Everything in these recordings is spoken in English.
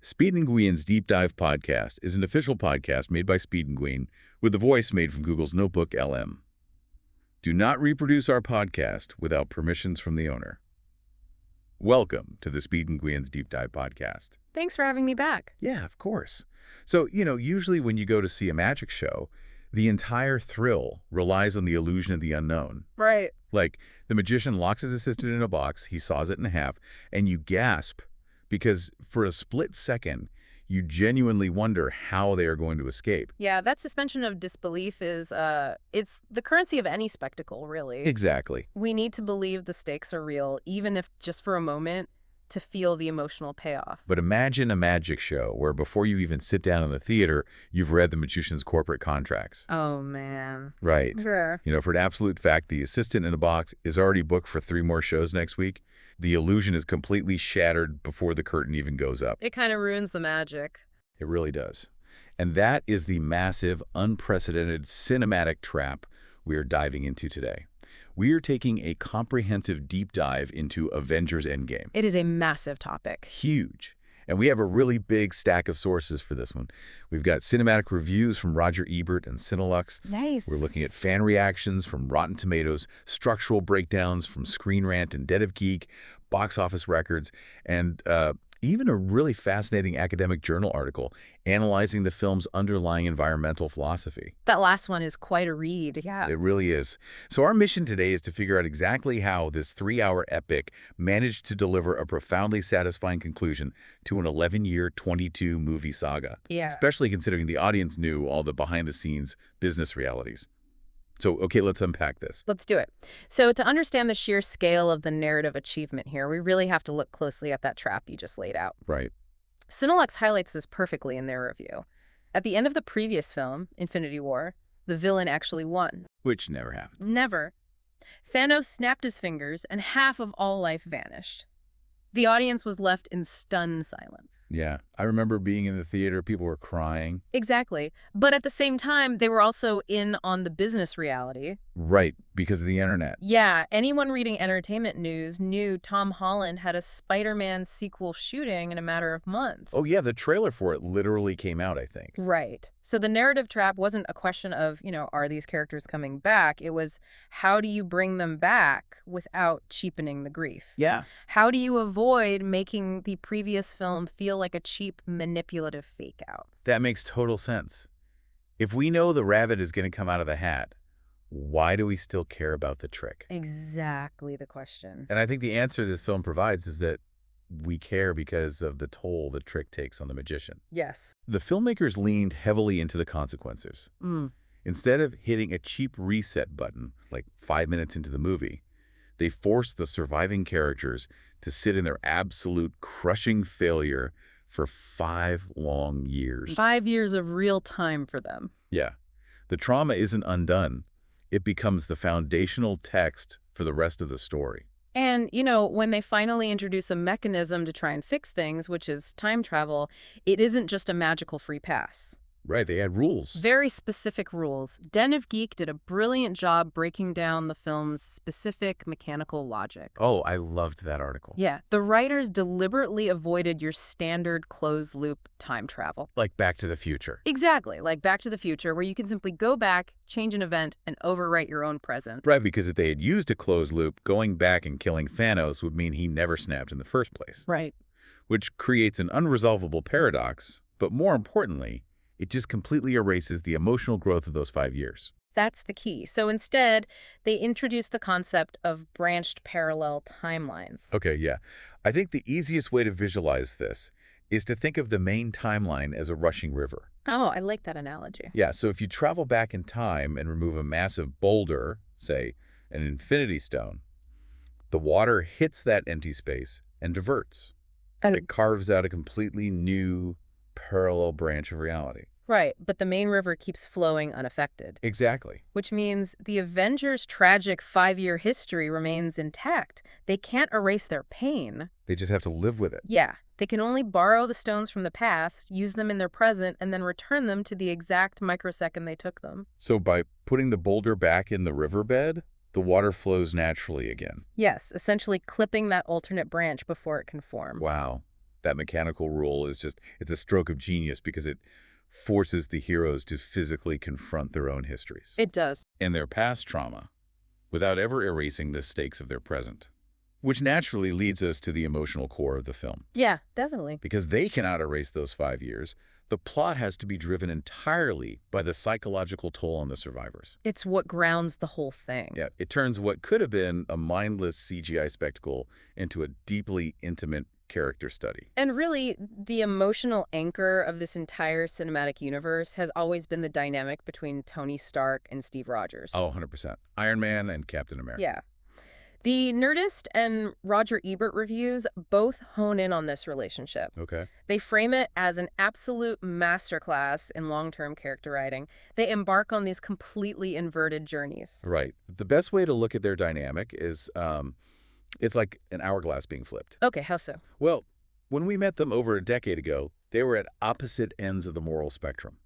Speed and Nguyen's Deep Dive podcast is an official podcast made by Speed and Nguyen with the voice made from Google's Notebook LM. Do not reproduce our podcast without permissions from the owner. Welcome to the Speed and Nguyen's Deep Dive podcast. Thanks for having me back. Yeah, of course. So, usually when you go to see a magic show, the entire thrill relies on the illusion of the unknown. Right. Like, the magician locks his assistant in a box, he saws it in half, and you gasp because for a split second, you genuinely wonder how they are going to escape. Yeah, that suspension of disbelief is, it's the currency of any spectacle, really. Exactly. We need to believe the stakes are real, even if just for a moment, to feel the emotional payoff. But imagine a magic show where before you even sit down in the theater, you've read the magician's corporate contracts. Oh, man. Right. Sure. For an absolute fact, the assistant in a box is already booked for 3 more shows next week. The illusion is completely shattered before the curtain even goes up. It kind of ruins the magic. It really does. And that is the massive, unprecedented cinematic trap we are diving into today. We are taking a comprehensive deep dive into Avengers Endgame. It is a massive topic. Huge. And we have a really big stack of sources for this one. We've got cinematic reviews from Roger Ebert and Cinelux. Nice. We're looking at fan reactions from Rotten Tomatoes, structural breakdowns from Screen Rant and Dead of Geek, box office records, and even a really fascinating academic journal article analyzing the film's underlying environmental philosophy. That last one is quite a read, yeah. It really is. So our mission today is to figure out exactly how this 3-hour epic managed to deliver a profoundly satisfying conclusion to an 11-year, 22-movie saga. Yeah. Especially considering the audience knew all the behind-the-scenes business realities. So, okay, let's unpack this. Let's do it. So to understand the sheer scale of the narrative achievement here, we really have to look closely at that trap you just laid out. Right. Cinelux highlights this perfectly in their review. At the end of the previous film, Infinity War, the villain actually won. Which never happens. Never. Thanos snapped his fingers and half of all life vanished. The audience was left in stunned silence. Yeah. I remember being in the theater, people were crying. Exactly. But at the same time, they were also in on the business reality. Right, because of the internet. Yeah, anyone reading entertainment news knew Tom Holland had a Spider-Man sequel shooting in a matter of months. Oh, yeah, the trailer for it literally came out, I think. Right. So the narrative trap wasn't a question of, are these characters coming back? It was, how do you bring them back without cheapening the grief? Yeah. How do you avoid making the previous film feel like a cheap, manipulative fake-out? That makes total sense. If we know the rabbit is going to come out of the hat, why do we still care about the trick? Exactly the question. And I think the answer this film provides is that we care because of the toll the trick takes on the magician. Yes. The filmmakers leaned heavily into the consequences. Instead of hitting a cheap reset button, like 5 minutes into the movie, they forced the surviving characters to sit in their absolute crushing failure for 5 long years. 5 years of real time for them. Yeah. The trauma isn't undone. It becomes the foundational text for the rest of the story. And, when they finally introduce a mechanism to try and fix things, which is time travel, it isn't just a magical free pass. Right, they had rules. Very specific rules. Den of Geek did a brilliant job breaking down the film's specific mechanical logic. Oh, I loved that article. Yeah, the writers deliberately avoided your standard closed-loop time travel. Like Back to the Future. Exactly, like Back to the Future, where you can simply go back, change an event, and overwrite your own present. Right, because if they had used a closed loop, going back and killing Thanos would mean he never snapped in the first place. Right. Which creates an unresolvable paradox, but more importantly, it just completely erases the emotional growth of those 5 years. That's the key. So instead, they introduced the concept of branched parallel timelines. Okay, yeah. I think the easiest way to visualize this is to think of the main timeline as a rushing river. Oh, I like that analogy. Yeah, so if you travel back in time and remove a massive boulder, say an infinity stone, the water hits that empty space and diverts. It carves out a completely new parallel branch of reality. Right, but the main river keeps flowing unaffected. Exactly. Which means the Avengers' tragic 5-year history remains intact. They can't erase their pain. They just have to live with it. Yeah, they can only borrow the stones from the past, use them in their present, and then return them to the exact microsecond they took them. So by putting the boulder back in the riverbed, the water flows naturally again. Yes, essentially clipping that alternate branch before it can form. Wow. That mechanical rule is it's a stroke of genius because it forces the heroes to physically confront their own histories It does. and their past trauma without ever erasing the stakes of their present. Which naturally leads us to the emotional core of the film. Yeah, definitely. Because they cannot erase those 5 years, the plot has to be driven entirely by the psychological toll on the survivors. It's what grounds the whole thing. Yeah, it turns what could have been a mindless CGI spectacle into a deeply intimate character study. And really, the emotional anchor of this entire cinematic universe has always been the dynamic between Tony Stark and Steve Rogers. Oh, 100%. Iron Man and Captain America. Yeah. The Nerdist and Roger Ebert reviews both hone in on this relationship. Okay. They frame it as an absolute masterclass in long-term character writing. They embark on these completely inverted journeys. Right. The best way to look at their dynamic is it's like an hourglass being flipped. Okay, how so? Well, when we met them over a decade ago, they were at opposite ends of the moral spectrum.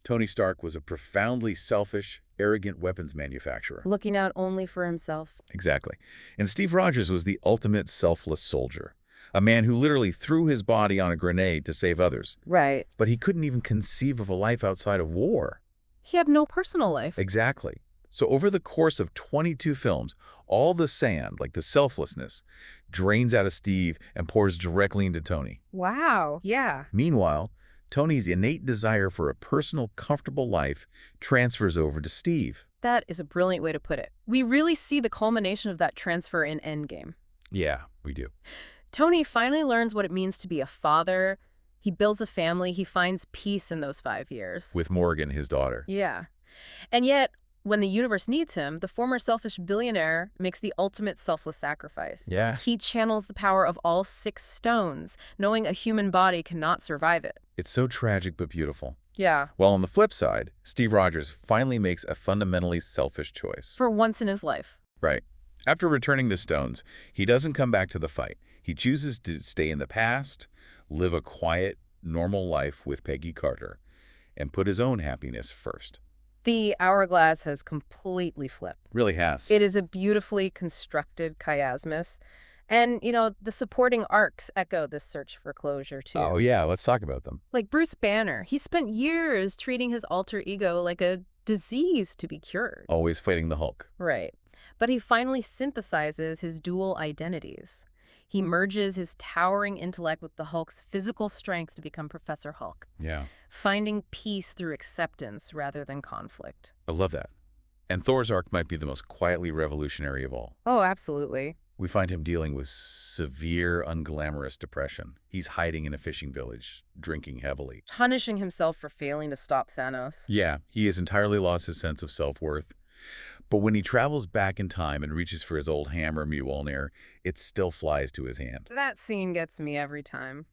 Tony Stark was a profoundly selfish, arrogant weapons manufacturer. Looking out only for himself. Exactly. And Steve Rogers was the ultimate selfless soldier, a man who literally threw his body on a grenade to save others. Right. But he couldn't even conceive of a life outside of war. He had no personal life. Exactly. So over the course of 22 films, all the sand, like the selflessness, drains out of Steve and pours directly into Tony. Wow. Yeah. Meanwhile, Tony's innate desire for a personal, comfortable life transfers over to Steve. That is a brilliant way to put it. We really see the culmination of that transfer in Endgame. Yeah, we do. Tony finally learns what it means to be a father. He builds a family. He finds peace in those 5 years. With Morgan, his daughter. Yeah. And yet, when the universe needs him, the former selfish billionaire makes the ultimate selfless sacrifice. Yeah. He channels the power of all 6 stones, knowing a human body cannot survive it. It's so tragic but beautiful. Yeah. While on the flip side, Steve Rogers finally makes a fundamentally selfish choice. For once in his life. Right. After returning the stones, he doesn't come back to the fight. He chooses to stay in the past, live a quiet, normal life with Peggy Carter, and put his own happiness first. The hourglass has completely flipped. Really has. It is a beautifully constructed chiasmus. And, the supporting arcs echo this search for closure, too. Oh, yeah. Let's talk about them. Like Bruce Banner, he spent years treating his alter ego like a disease to be cured. Always fighting the Hulk. Right. But he finally synthesizes his dual identities. He merges his towering intellect with the Hulk's physical strength to become Professor Hulk. Yeah. Finding peace through acceptance rather than conflict. I love that. And Thor's arc might be the most quietly revolutionary of all. Oh, absolutely. We find him dealing with severe, unglamorous depression. He's hiding in a fishing village, drinking heavily. Punishing himself for failing to stop Thanos. Yeah, he has entirely lost his sense of self-worth. But when he travels back in time and reaches for his old hammer Mjolnir, it still flies to his hand. That scene gets me every time.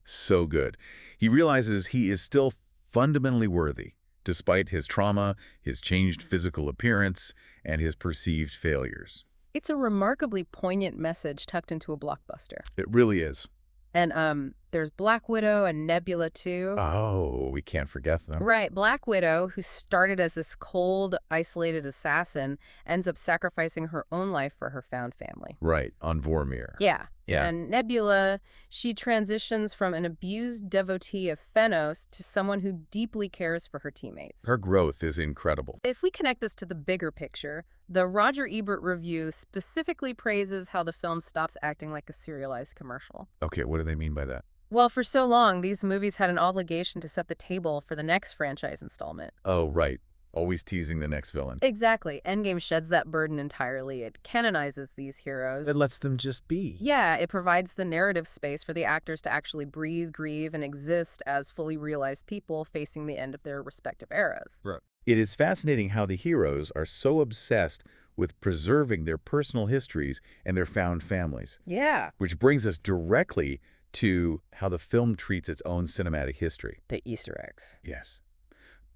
So good. He realizes he is still fundamentally worthy, despite his trauma, his changed physical appearance, and his perceived failures. It's a remarkably poignant message tucked into a blockbuster. It really is. And there's Black Widow and Nebula, too. Oh, we can't forget them. Right. Black Widow, who started as this cold, isolated assassin, ends up sacrificing her own life for her found family. Right, on Vormir. Yeah. Yeah. And Nebula, she transitions from an abused devotee of Thanos to someone who deeply cares for her teammates. Her growth is incredible. If we connect this to the bigger picture, the Roger Ebert review specifically praises how the film stops acting like a serialized commercial. Okay, what do they mean by that? Well, for so long, these movies had an obligation to set the table for the next franchise installment. Oh, right. Always teasing the next villain. Exactly. Endgame sheds that burden entirely. It canonizes these heroes. It lets them just be. Yeah, it provides the narrative space for the actors to actually breathe, grieve, and exist as fully realized people facing the end of their respective eras. Right. It is fascinating how the heroes are so obsessed with preserving their personal histories and their found families. Yeah. Which brings us directly to how the film treats its own cinematic history. The Easter eggs. Yes.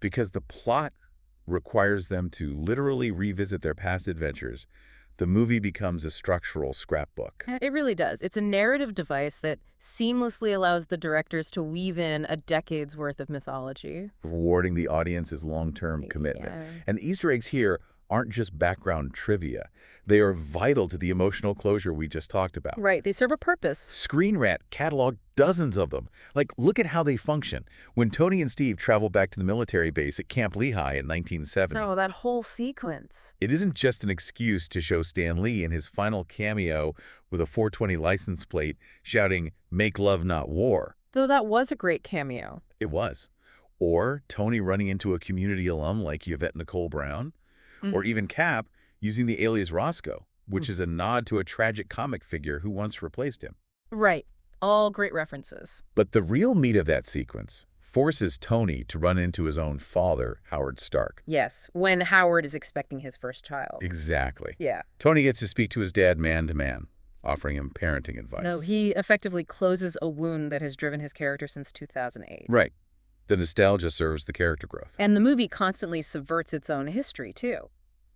Because the plot requires them to literally revisit their past adventures, the movie becomes a structural scrapbook. It really does. It's a narrative device that seamlessly allows the directors to weave in a decade's worth of mythology. Rewarding the audience's long-term commitment. Yeah. And the Easter eggs here aren't just background trivia. They are vital to the emotional closure we just talked about. Right, they serve a purpose. Screen Rant cataloged dozens of them. Like, look at how they function. When Tony and Steve travel back to the military base at Camp Lehigh in 1970, Oh, that whole sequence. it isn't just an excuse to show Stan Lee in his final cameo with a 420 license plate shouting, "Make love, not war." Though that was a great cameo. It was. Or Tony running into a community alum like Yvette Nicole Brown. Or even Cap using the alias Roscoe, which is a nod to a tragic comic figure who once replaced him. Right. All great references. But the real meat of that sequence forces Tony to run into his own father, Howard Stark. Yes, when Howard is expecting his first child. Exactly. Yeah. Tony gets to speak to his dad man to man, offering him parenting advice. No, he effectively closes a wound that has driven his character since 2008. Right. The nostalgia serves the character growth. And the movie constantly subverts its own history, too.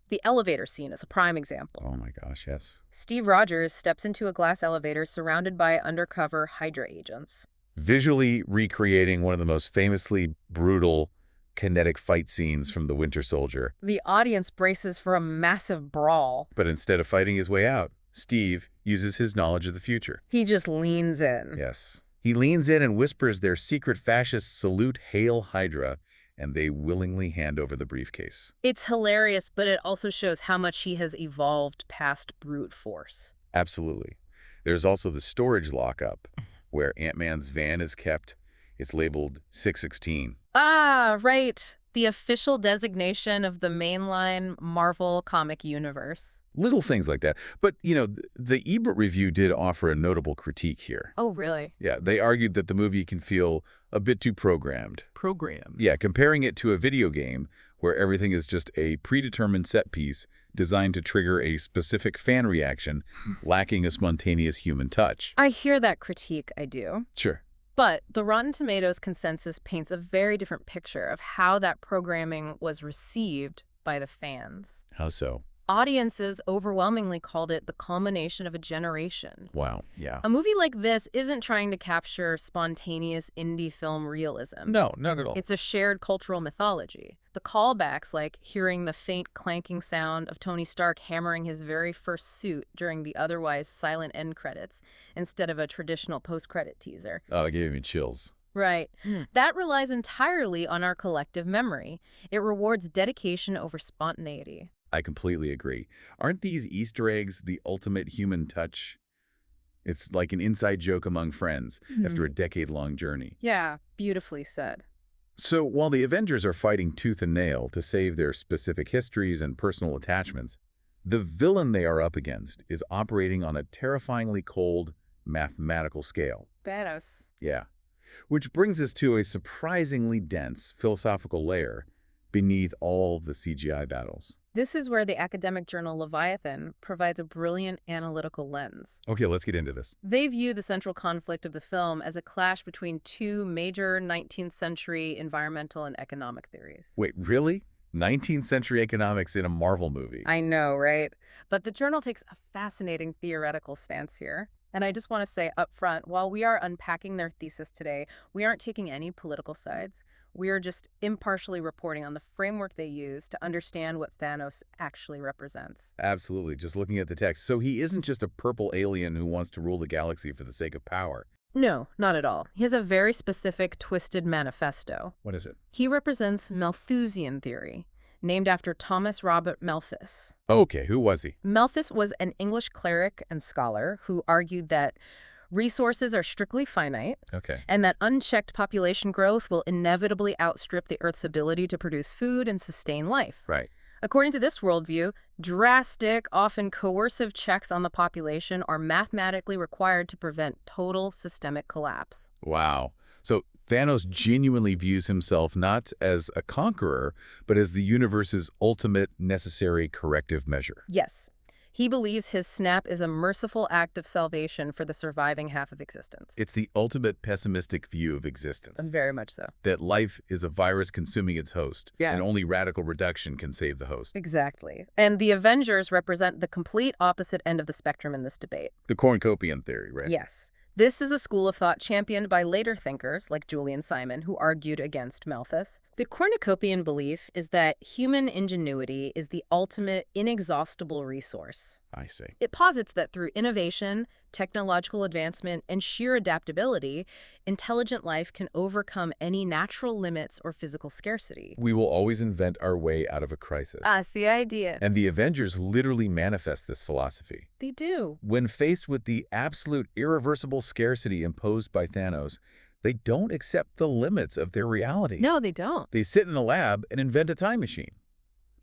The elevator scene is a prime example. Oh my gosh, yes. Steve Rogers steps into a glass elevator surrounded by undercover Hydra agents. Visually recreating one of the most famously brutal kinetic fight scenes from The Winter Soldier. The audience braces for a massive brawl. But instead of fighting his way out, Steve uses his knowledge of the future. He just leans in. Yes. He leans in and whispers their secret fascist salute, "Hail Hydra," and they willingly hand over the briefcase. It's hilarious, but it also shows how much he has evolved past brute force. Absolutely. There's also the storage lockup, where Ant-Man's van is kept. It's labeled 616. Ah, right. The official designation of the mainline Marvel comic universe. Little things like that. But, the Ebert review did offer a notable critique here. Oh, really? Yeah, they argued that the movie can feel a bit too programmed. Programmed? Yeah, comparing it to a video game where everything is just a predetermined set piece designed to trigger a specific fan reaction, lacking a spontaneous human touch. I hear that critique, I do. Sure. But the Rotten Tomatoes consensus paints a very different picture of how that programming was received by the fans. How so? Audiences overwhelmingly called it the culmination of a generation. Wow, yeah. A movie like this isn't trying to capture spontaneous indie film realism. No, not at all. It's a shared cultural mythology. The callbacks, like hearing the faint clanking sound of Tony Stark hammering his very first suit during the otherwise silent end credits instead of a traditional post-credit teaser. Oh, that gave me chills. Right. That relies entirely on our collective memory. It rewards dedication over spontaneity. I completely agree. Aren't these Easter eggs the ultimate human touch? It's like an inside joke among friends after a decade-long journey. Yeah, beautifully said. So while the Avengers are fighting tooth and nail to save their specific histories and personal attachments, the villain they are up against is operating on a terrifyingly cold mathematical scale. Thanos. Yeah. Which brings us to a surprisingly dense philosophical layer beneath all the CGI battles. This is where the academic journal Leviathan provides a brilliant analytical lens. Okay, let's get into this. They view the central conflict of the film as a clash between two major 19th century environmental and economic theories. Wait, really? 19th century economics in a Marvel movie? I know, right? But the journal takes a fascinating theoretical stance here. And I just want to say up front, while we are unpacking their thesis today, we aren't taking any political sides. We are just impartially reporting on the framework they use to understand what Thanos actually represents. Absolutely, just looking at the text. So he isn't just a purple alien who wants to rule the galaxy for the sake of power. No, not at all. He has a very specific, twisted manifesto. What is it? He represents Malthusian theory, named after Thomas Robert Malthus. Okay, who was he? Malthus was an English cleric and scholar who argued that resources are strictly finite, Okay. and that unchecked population growth will inevitably outstrip the Earth's ability to produce food and sustain life. Right. According to this worldview, drastic, often coercive checks on the population are mathematically required to prevent total systemic collapse. Wow. So Thanos genuinely views himself not as a conqueror, but as the universe's ultimate necessary corrective measure. Yes. He believes his snap is a merciful act of salvation for the surviving half of existence. It's the ultimate pessimistic view of existence. Very much so. That life is a virus consuming its host, Yeah. and only radical reduction can save the host. Exactly. And the Avengers represent the complete opposite end of the spectrum in this debate. The cornucopian theory, right? Yes. This is a school of thought championed by later thinkers like Julian Simon, who argued against Malthus. The cornucopian belief is that human ingenuity is the ultimate, inexhaustible resource. I see. It posits that through innovation, technological advancement, and sheer adaptability, intelligent life can overcome any natural limits or physical scarcity. We will always invent our way out of a crisis. That's the idea. And the Avengers literally manifest this philosophy. They do. When faced with the absolute irreversible scarcity imposed by Thanos, they don't accept the limits of their reality. No, they don't. They sit in a lab and invent a time machine.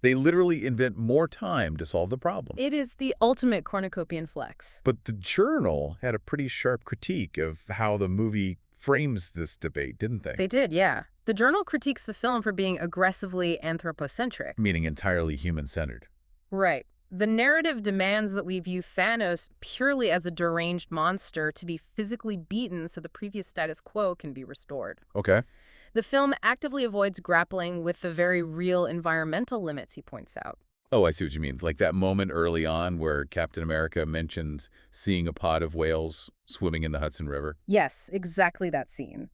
They literally invent more time to solve the problem. It is the ultimate cornucopian flex. But the Journal had a pretty sharp critique of how the movie frames this debate, didn't they? They did, yeah. The Journal critiques the film for being aggressively anthropocentric. Meaning entirely human-centered. Right. The narrative demands that we view Thanos purely as a deranged monster to be physically beaten so the previous status quo can be restored. Okay. The film actively avoids grappling with the very real environmental limits he points out. Oh, I see what you mean. Like that moment early on where Captain America mentions seeing a pod of whales swimming in the Hudson River. Yes, exactly that scene.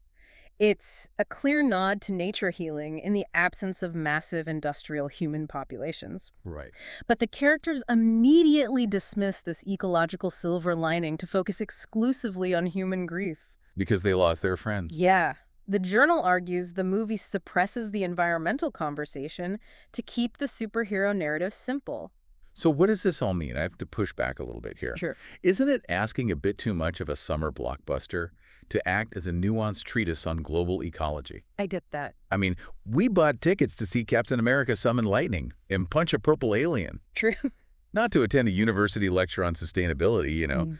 It's a clear nod to nature healing in the absence of massive industrial human populations. Right. But the characters immediately dismiss this ecological silver lining to focus exclusively on human grief. Because they lost their friends. Yeah. The Journal argues the movie suppresses the environmental conversation to keep the superhero narrative simple. So what does this all mean? I have to push back a little bit here. Sure. Isn't it asking a bit too much of a summer blockbuster to act as a nuanced treatise on global ecology? I get that. I mean, we bought tickets to see Captain America summon lightning and punch a purple alien. True. Not to attend a university lecture on sustainability, you know.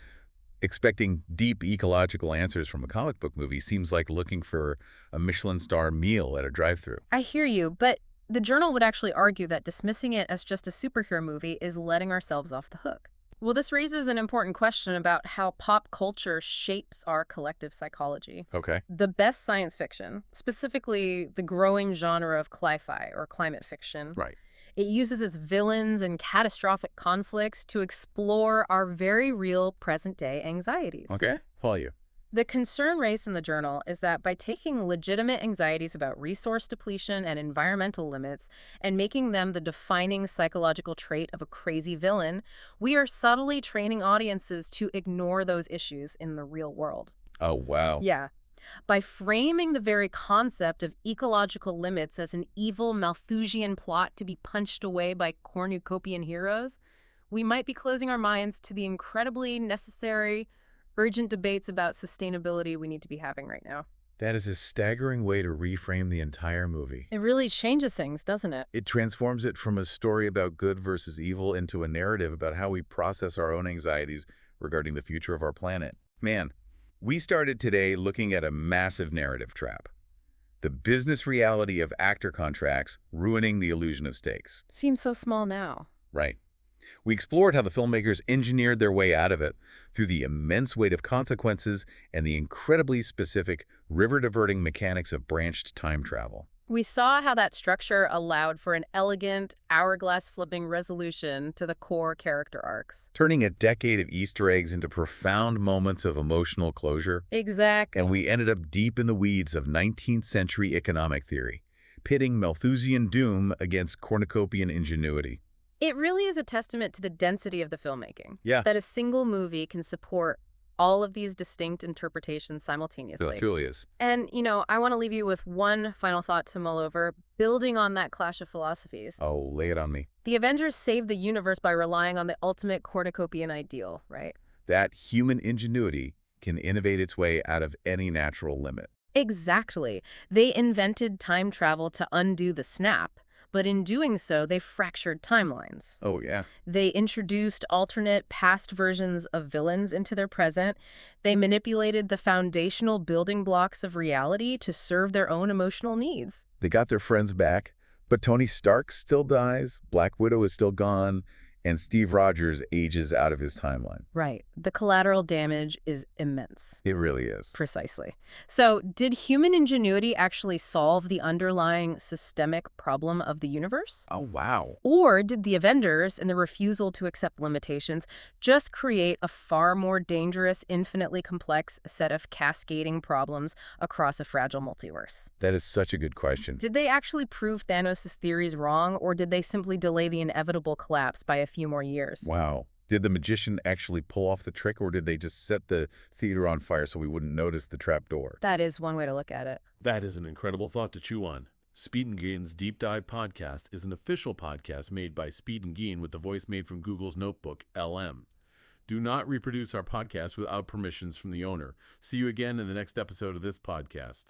Expecting deep ecological answers from a comic book movie seems like looking for a Michelin star meal at a drive-thru. I hear you, but the Journal would actually argue that dismissing it as just a superhero movie is letting ourselves off the hook. Well, this raises an important question about how pop culture shapes our collective psychology. Okay. The best science fiction, specifically the growing genre of cli-fi or climate fiction, Right. it uses its villains and catastrophic conflicts to explore our very real present-day anxieties. Okay. Follow you. The concern raised in the Journal is that by taking legitimate anxieties about resource depletion and environmental limits and making them the defining psychological trait of a crazy villain, we are subtly training audiences to ignore those issues in the real world. Oh, wow. Yeah. By framing the very concept of ecological limits as an evil Malthusian plot to be punched away by cornucopian heroes, we might be closing our minds to the incredibly necessary, urgent debates about sustainability we need to be having right now. That is a staggering way to reframe the entire movie. It really changes things, doesn't it? It transforms it from a story about good versus evil into a narrative about how we process our own anxieties regarding the future of our planet. Man, we started today looking at a massive narrative trap. The business reality of actor contracts ruining the illusion of stakes. Seems so small now. Right. We explored how the filmmakers engineered their way out of it through the immense weight of consequences and the incredibly specific river-diverting mechanics of branched time travel. We saw how that structure allowed for an elegant, hourglass-flipping resolution to the core character arcs. Turning a decade of Easter eggs into profound moments of emotional closure. Exactly. And we ended up deep in the weeds of 19th century economic theory, pitting Malthusian doom against cornucopian ingenuity. It really is a testament to the density of the filmmaking. Yeah. That a single movie can support all of these distinct interpretations simultaneously. It truly is. And, I want to leave you with one final thought to mull over, building on that clash of philosophies. Oh, lay it on me. The Avengers saved the universe by relying on the ultimate cornucopian ideal, right? That human ingenuity can innovate its way out of any natural limit. Exactly. They invented time travel to undo the snap. But in doing so, they fractured timelines. Oh, yeah. They introduced alternate past versions of villains into their present. They manipulated the foundational building blocks of reality to serve their own emotional needs. They got their friends back, but Tony Stark still dies, Black Widow is still gone, and Steve Rogers ages out of his timeline. Right. The collateral damage is immense. It really is. Precisely. So, did human ingenuity actually solve the underlying systemic problem of the universe? Oh, wow. Or did the Avengers and the refusal to accept limitations just create a far more dangerous, infinitely complex set of cascading problems across a fragile multiverse? That is such a good question. Did they actually prove Thanos' theories wrong, or did they simply delay the inevitable collapse by a few more years? Wow. Did the magician actually pull off the trick, or did they just set the theater on fire so we wouldn't notice the trap door? That is one way to look at it. That is an incredible thought to chew on. Speed and Gain's Deep Dive podcast is an official podcast made by Speed and Gain with the voice made from Google's Notebook, LM. Do not reproduce our podcast without permissions from the owner. See you again in the next episode of this podcast.